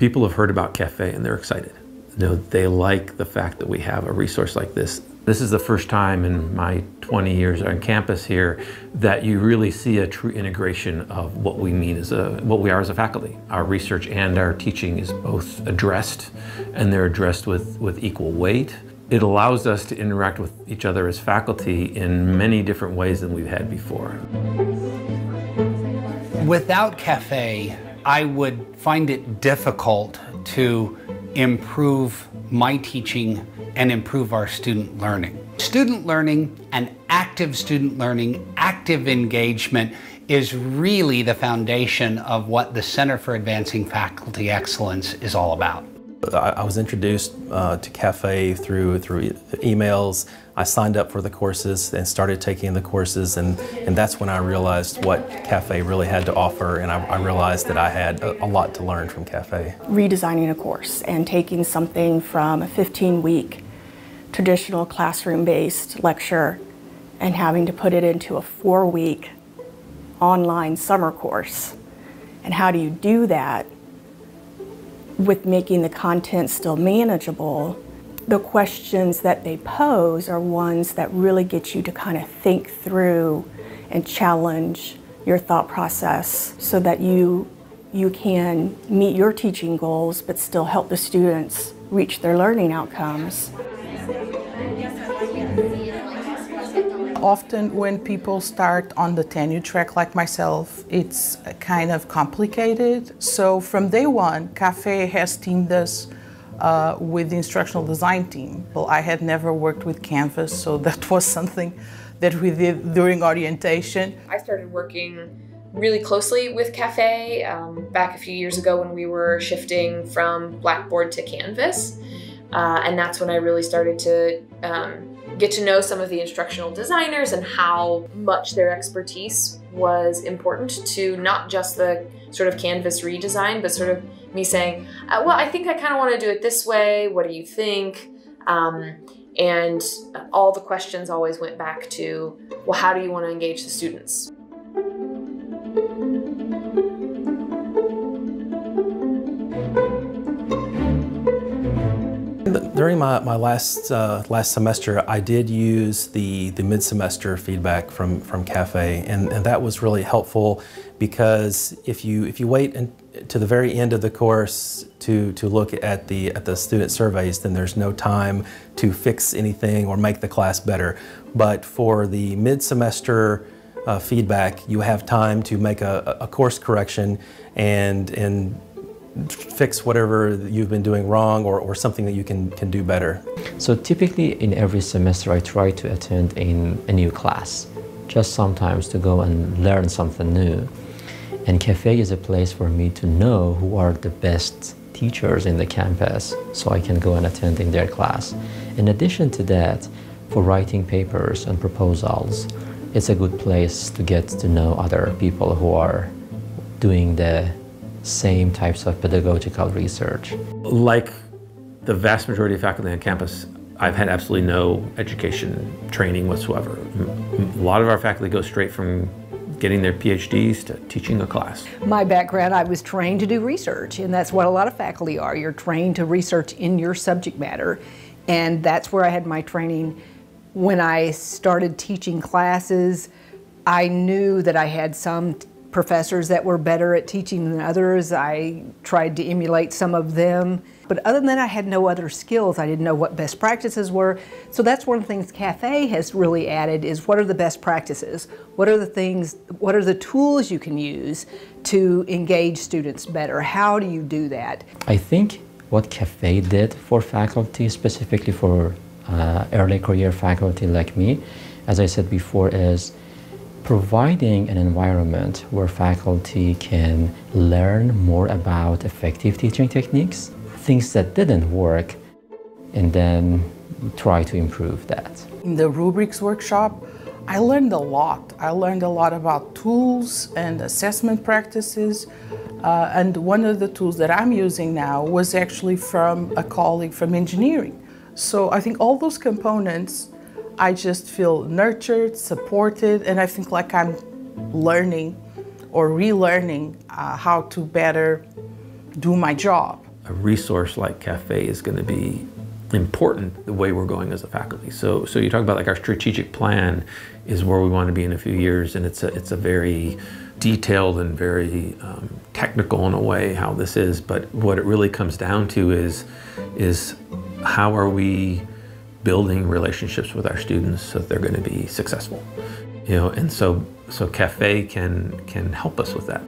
People have heard about Cafe and they're excited. You know, they like the fact that we have a resource like this. This is the first time in my 20 years on campus here that you really see a true integration of what we mean as what we are as a faculty. Our research and our teaching is both addressed, and they're addressed with equal weight. It allows us to interact with each other as faculty in many different ways than we've had before. Without Cafe, I would find it difficult to improve my teaching and improve our student learning. Student learning and active student learning, active engagement is really the foundation of what the Center for Advancing Faculty Excellence is all about. I was introduced to Cafe through emails. I signed up for the courses and started taking the courses, and that's when I realized what Cafe really had to offer, and I realized that I had a lot to learn from Cafe. Redesigning a course and taking something from a 15-week traditional classroom-based lecture and having to put it into a 4-week online summer course. And how do you do that with making the content still manageable? The questions that they pose are ones that really get you to kind of think through and challenge your thought process so that you can meet your teaching goals but still help the students reach their learning outcomes. Often when people start on the tenure track like myself, it's kind of complicated. So from day one, Cafe has teamed us with the instructional design team. Well, I had never worked with Canvas, so that was something that we did during orientation. I started working really closely with Cafe back a few years ago when we were shifting from Blackboard to Canvas. And that's when I really started to get to know some of the instructional designers and how much their expertise was important to not just the sort of Canvas redesign, but sort of me saying, well, I think I kind of want to do it this way. What do you think? And all the questions always went back to, well, how do you want to engage the students? During my last semester, I did use the mid-semester feedback from Cafe, and that was really helpful because if you wait to the very end of the course to look at the student surveys, then there's no time to fix anything or make the class better. But for the mid-semester feedback, you have time to make a course correction and fix whatever you've been doing wrong or something that you can do better. So typically in every semester I try to attend a new class, just sometimes to go and learn something new. And Cafe is a place for me to know who are the best teachers in the campus so I can go and attend in their class. In addition to that, for writing papers and proposals, it's a good place to get to know other people who are doing the same types of pedagogical research. Like the vast majority of faculty on campus, I've had absolutely no education training whatsoever. A lot of our faculty go straight from getting their PhDs to teaching a class. My background, I was trained to do research, and that's what a lot of faculty are. You're trained to research in your subject matter, and that's where I had my training. When I started teaching classes, I knew that I had some professors that were better at teaching than others. I tried to emulate some of them. But other than that, I had no other skills. I didn't know what best practices were. So that's one of the things Cafe has really added is what are the best practices? What are the things, what are the tools you can use to engage students better? How do you do that? I think what Cafe did for faculty, specifically for early career faculty like me, as I said before, is providing an environment where faculty can learn more about effective teaching techniques, things that didn't work, and then try to improve that. In the rubrics workshop, I learned a lot. I learned a lot about tools and assessment practices. And one of the tools that I'm using now was actually from a colleague from engineering. So I think all those components, I just feel nurtured, supported, and I think like I'm learning or relearning how to better do my job. a resource like Cafe is going to be important the way we're going as a faculty. So you talk about like our strategic plan is where we want to be in a few years, and it's a very detailed and very technical in a way how this is, but what it really comes down to is how are we building relationships with our students so that they're going to be successful, you know, and so Cafe can help us with that.